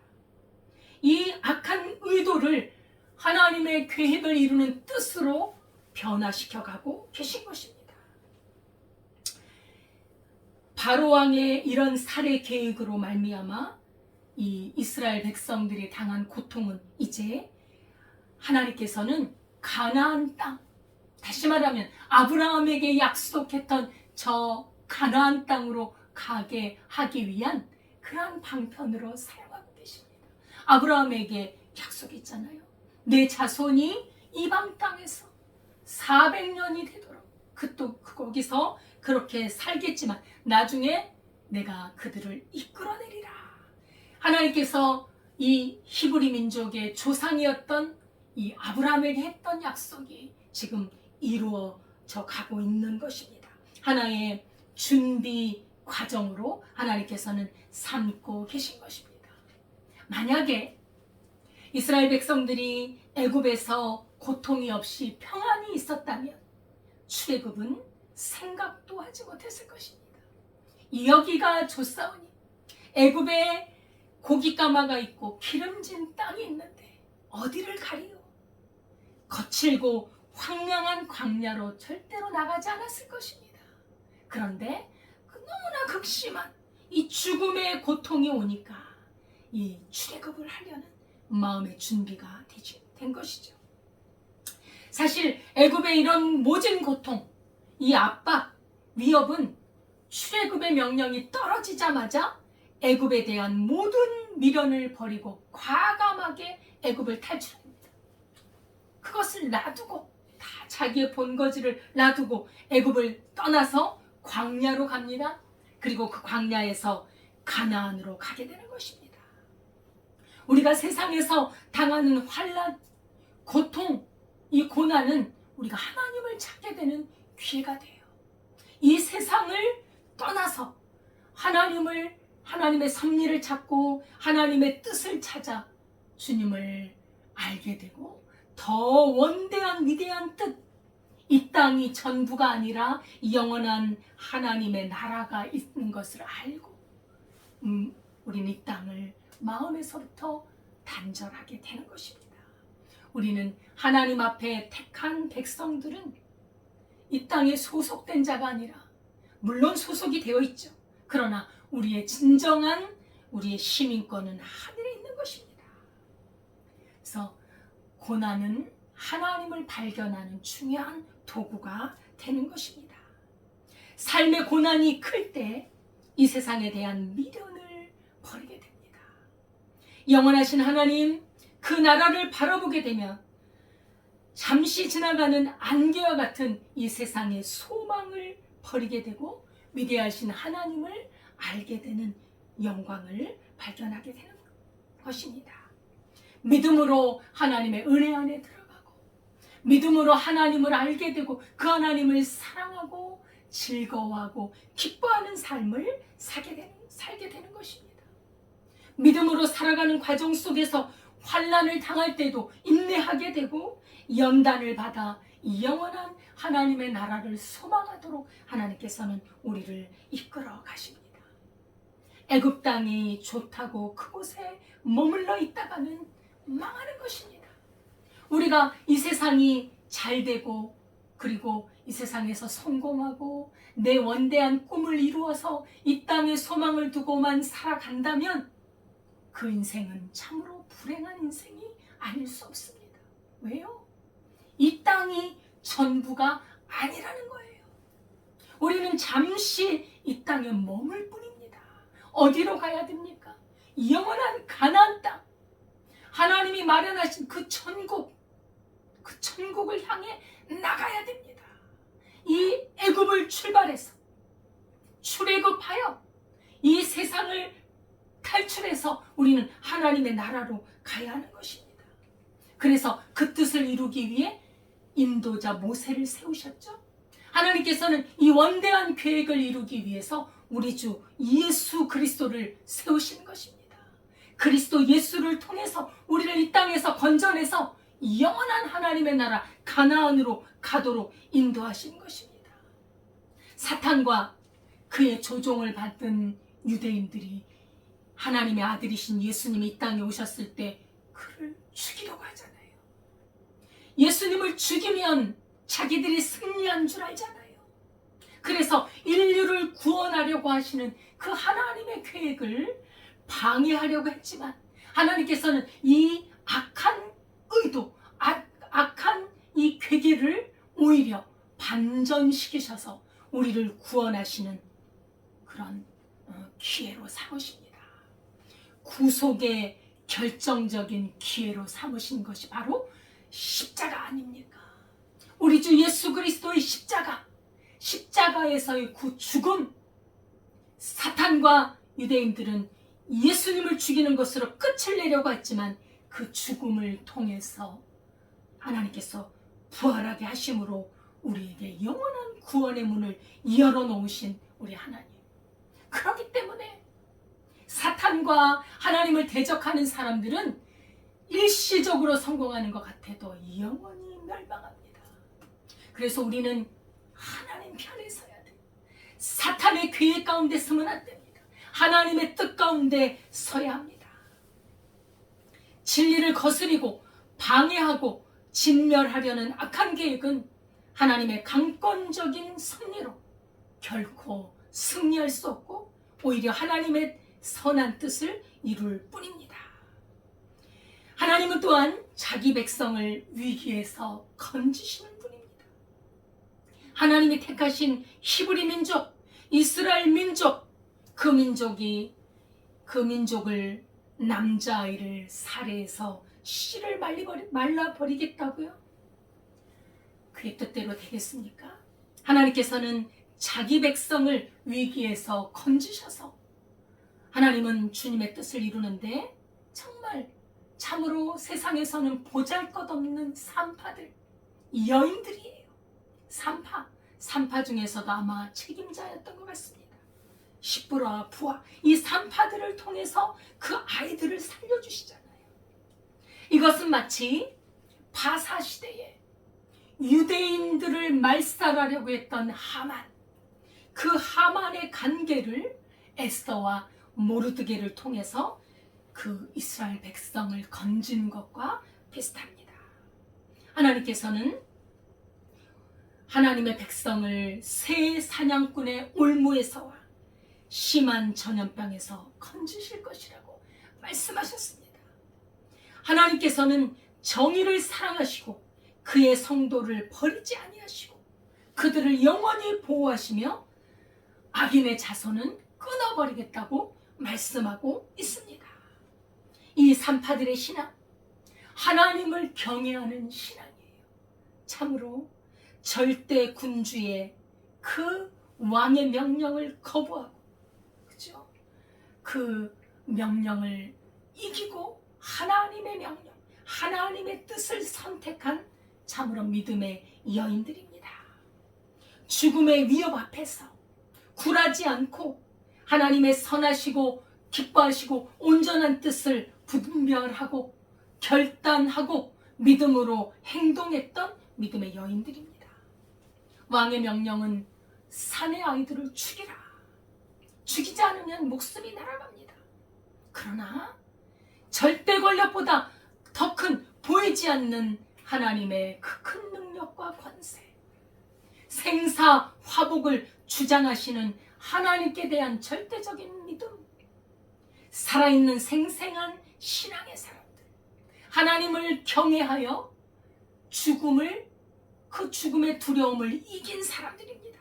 이 악한 의도를 하나님의 계획을 이루는 뜻으로 변화시켜 가고 계신 것입니다. 바로왕의 이런 살해 계획으로 말미암아 이 이스라엘 백성들이 당한 고통은 이제 하나님께서는 가나안 땅, 다시 말하면 아브라함에게 약속했던 저 가나안 땅으로 가게 하기 위한 그러한 방편으로 사용하고 계십니다. 아브라함에게 약속했잖아요. 내 자손이 이방 땅에서 400년이 되도록 거기서 그렇게 살겠지만 나중에 내가 그들을 이끌어내리라. 하나님께서 이 히브리 민족의 조상이었던 이 아브라함에게 했던 약속이 지금 이루어져 가고 있는 것입니다. 하나의 준비 과정으로 하나님께서는 삼고 계신 것입니다. 만약에 이스라엘 백성들이 애굽에서 고통이 없이 평안이 있었다면 출애굽은 생각도 하지 못했을 것입니다. 여기가 좋사오니 애굽에 고깃가마가 있고 기름진 땅이 있는데 어디를 가리요? 거칠고 황량한 광야로 절대로 나가지 않았을 것입니다. 그런데 너무나 극심한 이 죽음의 고통이 오니까 이 출애굽을 하려는 마음의 준비가 된 것이죠. 사실 애굽의 이런 모진 고통, 이 압박, 위협은 출애굽의 명령이 떨어지자마자 애굽에 대한 모든 미련을 버리고 과감하게 애굽을 탈출합니다. 그것을 놔두고 다 자기의 본거지를 놔두고 애굽을 떠나서 광야로 갑니다. 그리고 그 광야에서 가나안으로 가게 되는 것입니다. 우리가 세상에서 당하는 환난, 고통, 이 고난은 우리가 하나님을 찾게 되는 기회가 돼요. 이 세상을 떠나서 하나님의 섭리를 찾고 하나님의 뜻을 찾아 주님을 알게 되고 더 원대한 위대한 뜻, 이 땅이 전부가 아니라 영원한 하나님의 나라가 있는 것을 알고 우리는 이 땅을 마음에서부터 단절하게 되는 것입니다. 우리는 하나님 앞에 택한 백성들은 이 땅에 소속된 자가 아니라, 물론 소속이 되어 있죠. 그러나 우리의 진정한 우리의 시민권은 하늘에 있는 것입니다. 그래서 고난은 하나님을 발견하는 중요한 도구가 되는 것입니다. 삶의 고난이 클 때 이 세상에 대한 미련을 버리게 됩니다. 영원하신 하나님, 그 나라를 바라보게 되면 잠시 지나가는 안개와 같은 이 세상의 소망을 버리게 되고 위대하신 하나님을 알게 되는 영광을 발견하게 되는 것입니다. 믿음으로 하나님의 은혜 안에 들어가고 믿음으로 하나님을 알게 되고 그 하나님을 사랑하고 즐거워하고 기뻐하는 삶을 살게 되는 것입니다. 믿음으로 살아가는 과정 속에서 환난을 당할 때도 인내하게 되고 연단을 받아 영원한 하나님의 나라를 소망하도록 하나님께서는 우리를 이끌어 가십니다. 애굽 땅이 좋다고 그곳에 머물러 있다가는 망하는 것입니다. 우리가 이 세상이 잘 되고 그리고 이 세상에서 성공하고 내 원대한 꿈을 이루어서 이 땅에 소망을 두고만 살아간다면 그 인생은 참으로 불행한 인생이 아닐 수 없습니다. 왜요? 이 땅이 전부가 아니라는 거예요. 우리는 잠시 이 땅에 머물 뿐입니다. 어디로 가야 됩니까? 영원한 가나안 땅, 하나님이 마련하신 그 천국을 향해 나가야 됩니다. 이 애굽을 출발해서 출애굽하여 이 세상을 탈출해서 우리는 하나님의 나라로 가야 하는 것입니다. 그래서 그 뜻을 이루기 위해 인도자 모세를 세우셨죠. 하나님께서는 이 원대한 계획을 이루기 위해서 우리 주 예수 그리스도를 세우신 것입니다. 그리스도 예수를 통해서 우리를 이 땅에서 건져내서 영원한 하나님의 나라 가나안으로 가도록 인도하신 것입니다. 사탄과 그의 조종을 받은 유대인들이 하나님의 아들이신 예수님이 이 땅에 오셨을 때 그를 죽이려고 하잖아요. 예수님을 죽이면 자기들이 승리한 줄 알잖아요. 그래서 인류를 구원하려고 하시는 그 하나님의 계획을 방해하려고 했지만 하나님께서는 이 악한 의도, 악한 이 괴계를 오히려 반전시키셔서 우리를 구원하시는 그런 기회로 삼으십니다. 구속의 결정적인 기회로 삼으신 것이 바로 십자가 아닙니까? 우리 주 예수 그리스도의 십자가에서의 그 죽음, 사탄과 유대인들은 예수님을 죽이는 것으로 끝을 내려고 했지만 그 죽음을 통해서 하나님께서 부활하게 하심으로 우리에게 영원한 구원의 문을 열어놓으신 우리 하나님. 그렇기 때문에 사탄과 하나님을 대적하는 사람들은 일시적으로 성공하는 것 같아도 영원히 멸망합니다. 그래서 우리는 하나님 편에 서야 돼요. 사탄의 계획 가운데 서면 안 됩니다. 하나님의 뜻 가운데 서야 합니다. 진리를 거스리고 방해하고 진멸하려는 악한 계획은 하나님의 강권적인 섭리로 결코 승리할 수 없고 오히려 하나님의 선한 뜻을 이룰 뿐입니다. 하나님은 또한 자기 백성을 위기에서 건지시는 분입니다. 하나님이 택하신 히브리 민족, 이스라엘 민족, 그 민족을 남자아이를 살해해서 씨를 말라버리겠다고요? 그의 뜻대로 되겠습니까? 하나님께서는 자기 백성을 위기에서 건지셔서 하나님은 주님의 뜻을 이루는데 정말 참으로 세상에서는 보잘것없는 산파들, 여인들이에요. 산파 중에서도 아마 책임자였던 것 같습니다. 십부라와 부하, 이 산파들을 통해서 그 아이들을 살려주시잖아요. 이것은 마치 바사 시대에 유대인들을 말살하려고 했던 하만, 그 하만의 관계를 에스더와 모르드게를 통해서 그 이스라엘 백성을 건진 것과 비슷합니다. 하나님께서는 하나님의 백성을 새 사냥꾼의 올무에서와 심한 전염병에서 건지실 것이라고 말씀하셨습니다. 하나님께서는 정의를 사랑하시고 그의 성도를 버리지 아니하시고 그들을 영원히 보호하시며 악인의 자손은 끊어버리겠다고 말씀하고 있습니다. 이 산파들의 신앙, 하나님을 경외하는 신앙이에요. 참으로 절대 군주의 그 왕의 명령을 거부하고, 그죠? 그 명령을 이기고 하나님의 명령, 하나님의 뜻을 선택한 참으로 믿음의 여인들입니다. 죽음의 위협 앞에서 굴하지 않고 하나님의 선하시고 기뻐하시고 온전한 뜻을 분별하고 결단하고 믿음으로 행동했던 믿음의 여인들입니다. 왕의 명령은 산의 아이들을 죽이라. 죽이지 않으면 목숨이 날아갑니다. 그러나 절대 권력보다 더 큰 보이지 않는 하나님의 그 큰 능력과 권세, 생사 화복을 주장하시는 하나님께 대한 절대적인 믿음, 살아있는 생생한 신앙의 사람들, 하나님을 경외하여 그 죽음의 두려움을 이긴 사람들입니다.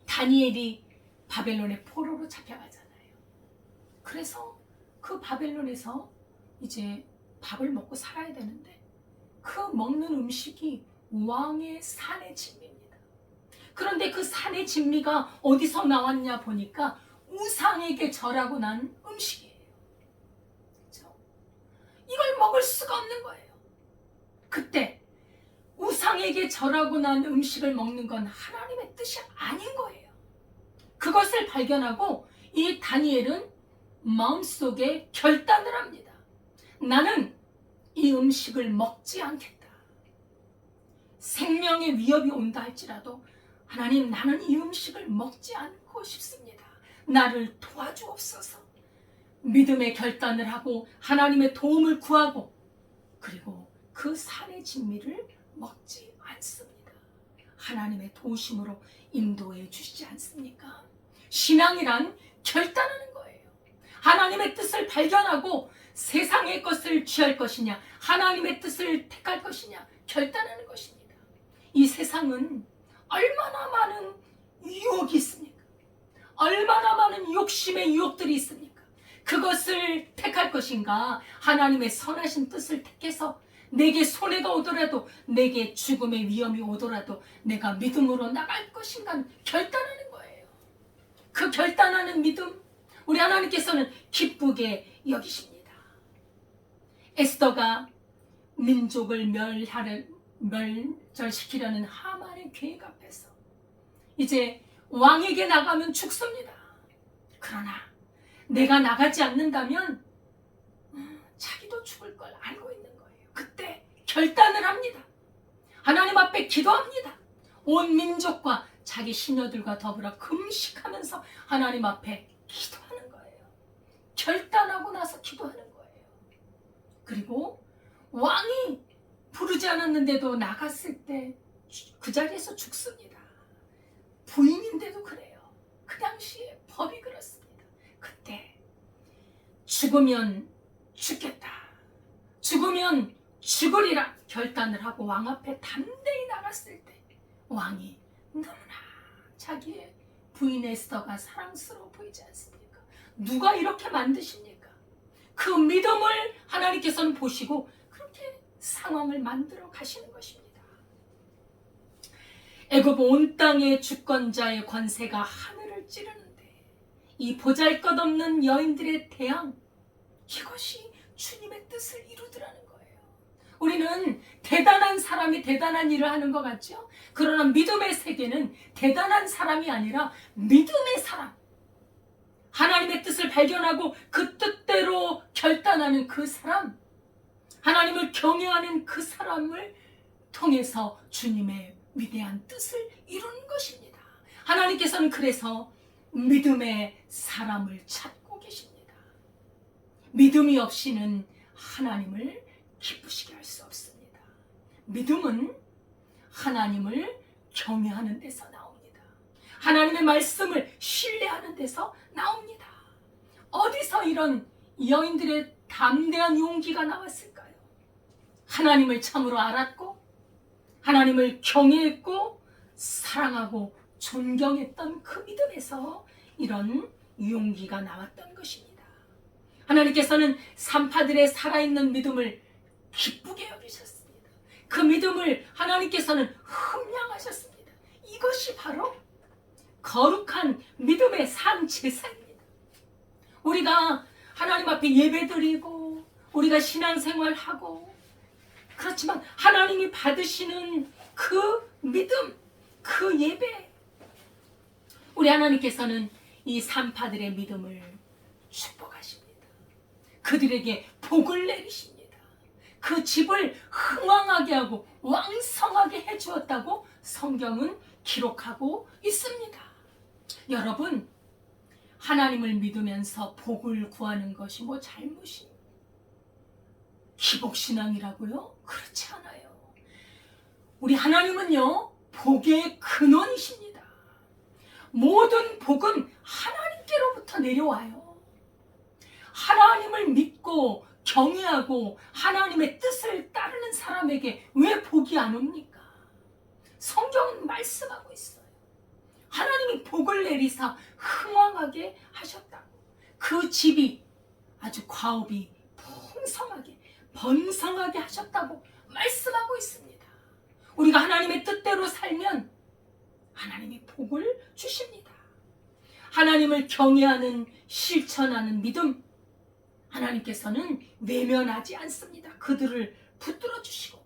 다니엘이 바벨론의 포로로 잡혀가잖아요. 그래서 그 바벨론에서 이제 밥을 먹고 살아야 되는데 그 먹는 음식이 왕의 산의 진미입니다. 그런데 그 산의 진미가 어디서 나왔냐 보니까 우상에게 절하고 난 음식이에요. 그렇죠? 이걸 먹을 수가 없는 거예요. 그때 우상에게 절하고 난 음식을 먹는 건 하나님의 뜻이 아닌 거예요. 그것을 발견하고 이 다니엘은 마음속에 결단을 합니다. 나는 이 음식을 먹지 않겠다. 생명의 위협이 온다 할지라도 하나님, 나는 이 음식을 먹지 않고 싶습니다. 나를 도와주옵소서. 믿음의 결단을 하고 하나님의 도움을 구하고 그리고 그 산의 진미를 먹지 않습니다. 하나님의 도우심으로 인도해 주시지 않습니까? 신앙이란 결단하는 거예요. 하나님의 뜻을 발견하고 세상의 것을 취할 것이냐, 하나님의 뜻을 택할 것이냐 결단하는 것입니다. 이 세상은 얼마나 많은 유혹이 있습니까? 얼마나 많은 욕심의 유혹들이 있습니까? 그것을 택할 것인가, 하나님의 선하신 뜻을 택해서 내게 손해가 오더라도, 내게 죽음의 위험이 오더라도 내가 믿음으로 나갈 것인가 결단하는 거예요. 그 결단하는 믿음, 우리 하나님께서는 기쁘게 여기십니다. 에스더가 민족을 멸절시키려는 하만의 계획 앞에서 이제 왕에게 나가면 죽습니다. 그러나 내가 나가지 않는다면 자기도 죽을 걸 알고 있는 거예요. 그때 결단을 합니다. 하나님 앞에 기도합니다. 온 민족과 자기 시녀들과 더불어 금식하면서 하나님 앞에 기도하는 거예요. 결단하고 나서 기도하는 거예요. 그리고 왕이 부르지 않았는데도 나갔을 때 그 자리에서 죽습니다. 부인인데도 그래요. 그 당시에 법이 그렇습니다. 그때 죽으면 죽겠다, 죽으면 죽으리라 결단을 하고 왕 앞에 담대히 나갔을 때 왕이 너무나 자기의 부인 에스더가 사랑스러워 보이지 않습니까? 누가 이렇게 만드십니까? 그 믿음을 하나님께서는 보시고 그렇게 상황을 만들어 가시는 것입니다. 애굽 온 땅의 주권자의 권세가 하늘을 찌르는데 이 보잘것없는 여인들의 대항, 이것이 주님의 뜻을 이루더라는 거예요. 우리는 대단한 사람이 대단한 일을 하는 것 같죠? 그러나 믿음의 세계는 대단한 사람이 아니라 믿음의 사람, 하나님의 뜻을 발견하고 그 뜻대로 결단하는 그 사람, 하나님을 경외하는 그 사람을 통해서 주님의 위대한 뜻을 이루는 것입니다. 하나님께서는 그래서 믿음의 사람을 찾고 계십니다. 믿음이 없이는 하나님을 기쁘시게 할 수 없습니다. 믿음은 하나님을 경외하는 데서 나옵니다. 하나님의 말씀을 신뢰하는 데서 나옵니다. 어디서 이런 여인들의 담대한 용기가 나왔을까요? 하나님을 참으로 알았고 하나님을 경외했고 사랑하고 존경했던 그 믿음에서 이런 용기가 나왔던 것입니다. 하나님께서는 산파들의 살아있는 믿음을 기쁘게 여기셨습니다. 그 믿음을 하나님께서는 흠양하셨습니다. 이것이 바로 거룩한 믿음의 산 제사입니다. 우리가 하나님 앞에 예배드리고 우리가 신앙생활하고 그렇지만 하나님이 받으시는 그 믿음, 그 예배, 우리 하나님께서는 이 산파들의 믿음을 축복하십니다. 그들에게 복을 내리십니다. 그 집을 흥왕하게 하고 왕성하게 해주었다고 성경은 기록하고 있습니다. 여러분, 하나님을 믿으면서 복을 구하는 것이 뭐 잘못이 기복신앙이라고요? 그렇지 않아요. 우리 하나님은요, 복의 근원이십니다. 모든 복은 하나님께로부터 내려와요. 하나님을 믿고 경외하고 하나님의 뜻을 따르는 사람에게 왜 복이 안 옵니까? 성경은 말씀하고 있어요. 하나님이 복을 내리사 흥왕하게 하셨다고. 그 집이 아주 과업이 풍성하게 번성하게 하셨다고 말씀하고 있습니다. 우리가 하나님의 뜻대로 살면 하나님이 복을 주십니다. 하나님을 경외하는 실천하는 믿음, 하나님께서는 외면하지 않습니다. 그들을 붙들어 주시고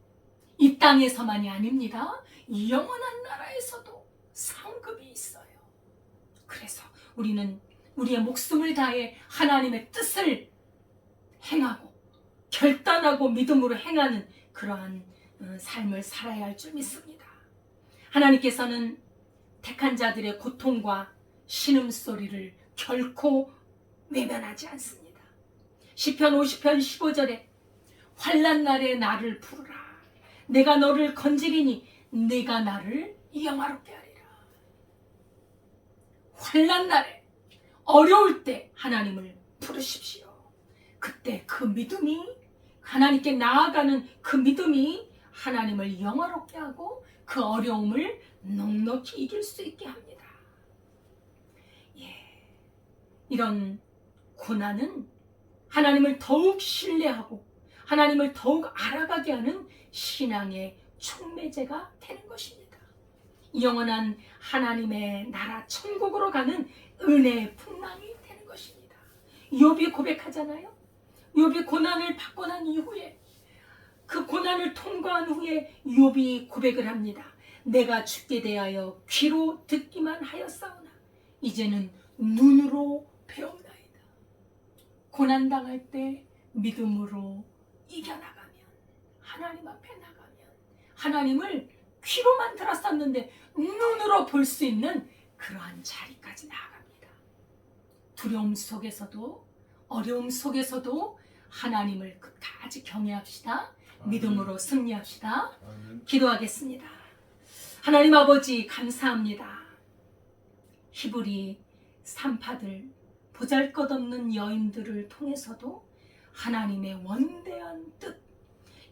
이 땅에서만이 아닙니다. 이 영원한 나라에서도 상급이 있어요. 그래서 우리는 우리의 목숨을 다해 하나님의 뜻을 행하고 결단하고 믿음으로 행하는 그러한 삶을 살아야 할 줄 믿습니다. 하나님께서는 택한 자들의 고통과 신음소리를 결코 외면하지 않습니다. 시편 50편 15절에 환난 날에 나를 부르라. 내가 너를 건지리니 내가 나를 영화롭게 하리라. 환난 날에 어려울 때 하나님을 부르십시오. 그때 그 믿음이 하나님께 나아가는 그 믿음이 하나님을 영화롭게 하고 그 어려움을 넉넉히 이길 수 있게 합니다. 이런 고난은 하나님을 더욱 신뢰하고 하나님을 더욱 알아가게 하는 신앙의 촉매제가 되는 것입니다. 영원한 하나님의 나라 천국으로 가는 은혜의 풍랑이 되는 것입니다. 욥이 고백하잖아요. 욥이 고난을 받고 난 이후에 그 고난을 통과한 후에 욥이 고백을 합니다. 내가 죽게 대하여 귀로 듣기만 하였사오나 이제는 눈으로 배움나이다. 고난당할 때 믿음으로 이겨나가면 하나님 앞에 나가면 하나님을 귀로만 들었었는데 눈으로 볼 수 있는 그러한 자리까지 나아갑니다. 두려움 속에서도 어려움 속에서도 하나님을 끝까지 경외합시다. 믿음으로 승리합시다. 기도하겠습니다. 하나님 아버지 감사합니다. 히브리 산파들 보잘것없는 여인들을 통해서도 하나님의 원대한 뜻,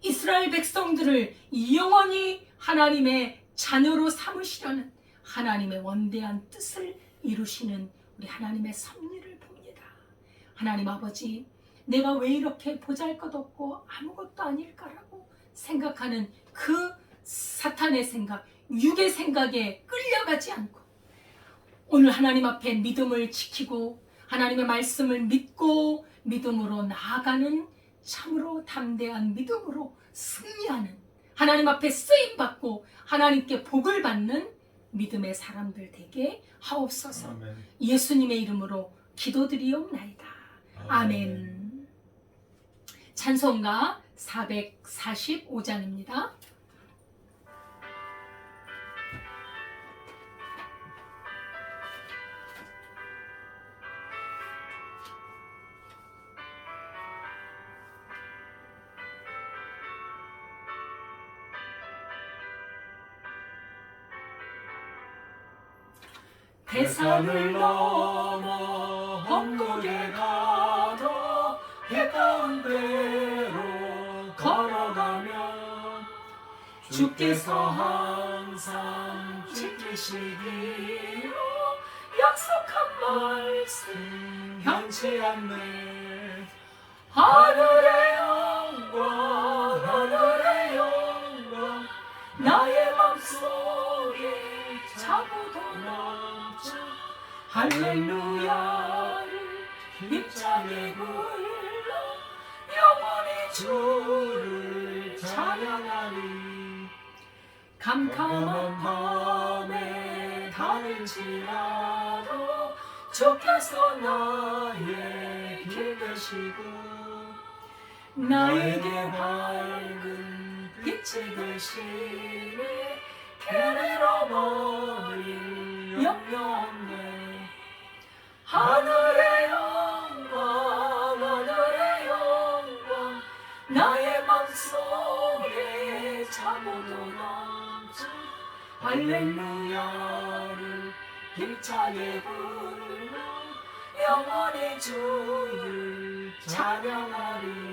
이스라엘 백성들을 영원히 하나님의 자녀로 삼으시려는 하나님의 원대한 뜻을 이루시는 우리 하나님의 섭리를 봅니다. 하나님 아버지, 내가 왜 이렇게 보잘것없고 아무것도 아닐까라고 생각하는 그 사탄의 생각, 육의 생각에 끌려가지 않고 오늘 하나님 앞에 믿음을 지키고 하나님의 말씀을 믿고 믿음으로 나아가는 참으로 담대한 믿음으로 승리하는 하나님 앞에 쓰임받고 하나님께 복을 받는 믿음의 사람들 되게 하옵소서. 아멘. 예수님의 이름으로 기도드리옵나이다. 아멘. 찬송가 445장입니다. 대산을 넘어 험곡에 가도 해 가운데로 걸어가면 주께서 항상 지키시기로 약속한 말씀 변치 않네. 하늘의 영광 하늘의 영광 나의 맘속에 차고도 넘쳐 할렐루야를 힘차게 불러 영원히 주를 찬양하리. 캄캄한 밤에 다닐지라도 주께서 나의 길 되시고 나에게 밝은 빛이 되시니 길 잃어버릴 염려 없네. 하늘의 영광 하늘의 영광 나의 맘속에 차고도 넘쳐 할렐루야를 힘차게 불러 영원히 주를 찬양하리.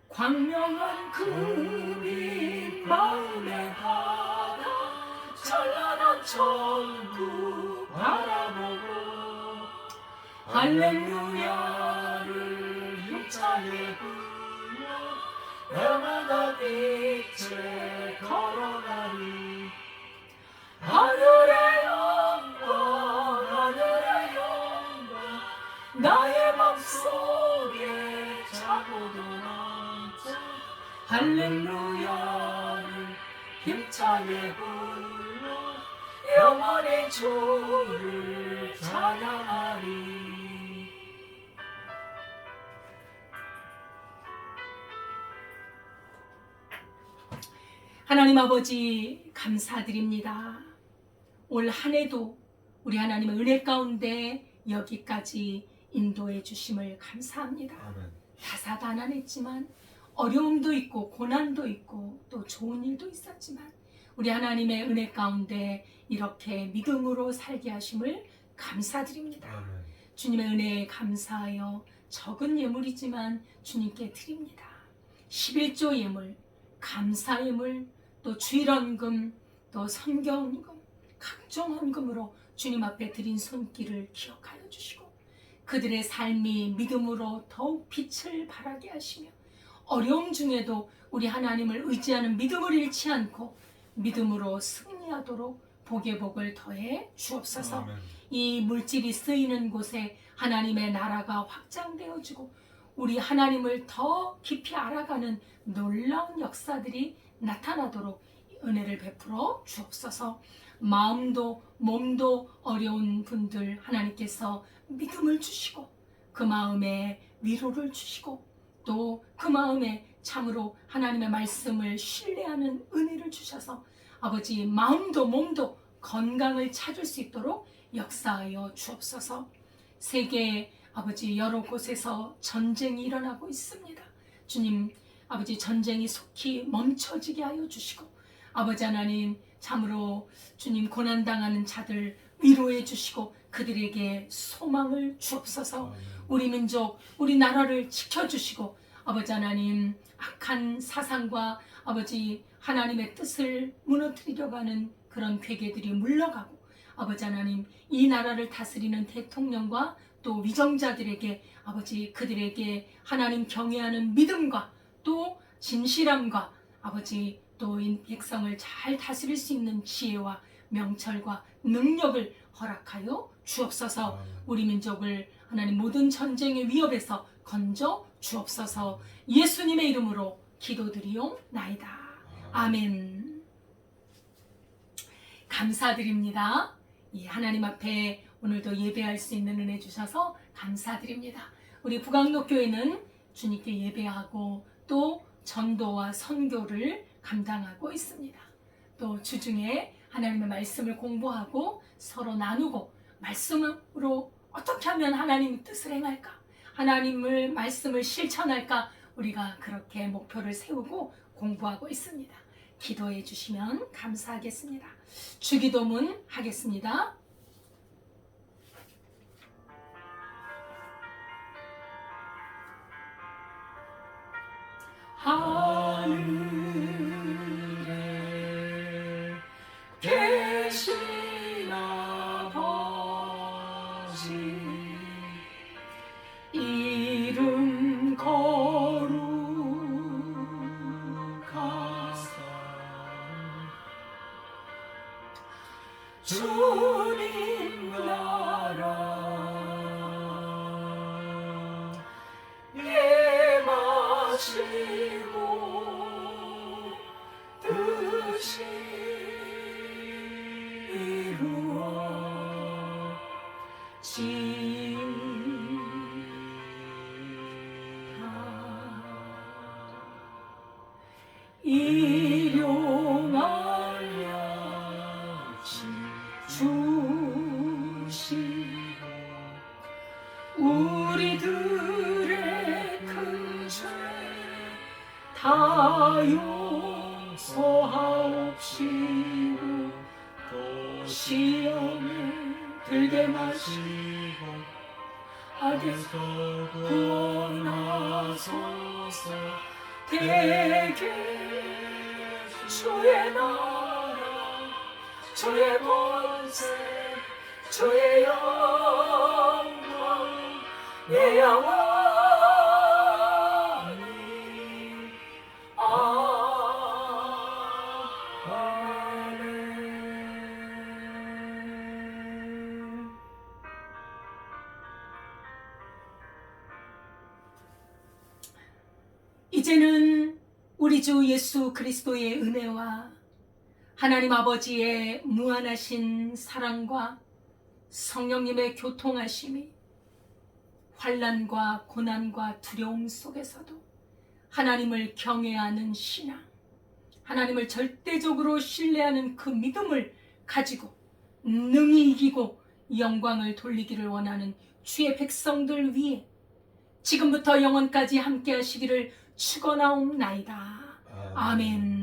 광명한 금빛 마음의 바다 찬란한 천국 바라보고 할렐루야를 힘차게 불러 날마다 빛에 걸어가리. 하늘의 영광 하늘의 영광 나의 맘속에 차고도 넘쳐 할렐루야를 힘차게 불러 영원히 주를 찬양하리. 하나님 아버지 감사드립니다. 올 한 해도 우리 하나님의 은혜 가운데 여기까지 인도해 주심을 감사합니다. 아멘. 다사다난했지만 어려움도 있고 고난도 있고 또 좋은 일도 있었지만 우리 하나님의 은혜 가운데 이렇게 믿음으로 살게 하심을 감사드립니다. 아멘. 주님의 은혜에 감사하여 적은 예물이지만 주님께 드립니다. 11조 예물, 감사 예물, 또 주일헌금, 또 선교헌금, 각종 헌금으로 주님 앞에 드린 손길을 기억하여 주시고 그들의 삶이 믿음으로 더욱 빛을 발하게 하시며 어려움 중에도 우리 하나님을 의지하는 믿음을 잃지 않고 믿음으로 승리하도록 복의 복을 더해 주옵소서. 아멘. 이 물질이 쓰이는 곳에 하나님의 나라가 확장되어지고 우리 하나님을 더 깊이 알아가는 놀라운 역사들이 나타나도록 은혜를 베풀어 주옵소서. 마음도 몸도 어려운 분들 하나님께서 믿음을 주시고 그 마음에 위로를 주시고 또 그 마음에 참으로 하나님의 말씀을 신뢰하는 은혜를 주셔서 아버지 마음도 몸도 건강을 찾을 수 있도록 역사하여 주옵소서. 세계 아버지 여러 곳에서 전쟁이 일어나고 있습니다. 주님 아버지 전쟁이 속히 멈춰지게 하여 주시고 아버지 하나님 참으로 주님 고난당하는 자들 위로해 주시고 그들에게 소망을 주옵소서. 아멘. 우리 민족 우리 나라를 지켜주시고 아버지 하나님 악한 사상과 아버지 하나님의 뜻을 무너뜨리려고 하는 그런 괴계들이 물러가고 아버지 하나님 이 나라를 다스리는 대통령과 또 위정자들에게 아버지 그들에게 하나님 경외하는 믿음과 또 진실함과 아버지 또 이 백성을 잘 다스릴 수 있는 지혜와 명철과 능력을 허락하여 주옵소서. 우리 민족을 하나님 모든 전쟁의 위협에서 건져 주옵소서. 예수님의 이름으로 기도드리옵나이다. 아멘. 감사드립니다. 이 하나님 앞에 오늘도 예배할 수 있는 은혜 주셔서 감사드립니다. 우리 북악록교회는 주님께 예배하고 또 전도와 선교를 감당하고 있습니다. 또 주중에 하나님의 말씀을 공부하고 서로 나누고 말씀으로 어떻게 하면 하나님의 뜻을 행할까? 하나님의 말씀을 실천할까? 우리가 그렇게 목표를 세우고 공부하고 있습니다. 기도해 주시면 감사하겠습니다. 주기도문 하겠습니다. 하늘에 계신 아버지, 이름 거룩하사 주님 나라 임하시고 뜻이 이루어지리라. 일용할 주시고 우리들의 큰 죄 다 용서하옵시고 또 시험에 들게 마시고 악에서 구원하소서. 대개 주의 나라 주의 권세 주의 영광 내 영원히 아멘. 이제는 우리 주 예수 그리스도의 은혜와 하나님 아버지의 무한하신 사랑과 성령님의 교통하심이 환난과 고난과 두려움 속에서도 하나님을 경외하는 신앙, 하나님을 절대적으로 신뢰하는 그 믿음을 가지고 능히 이기고 영광을 돌리기를 원하는 주의 백성들 위해 지금부터 영원까지 함께 하시기를 축원하옵나이다. 아멘.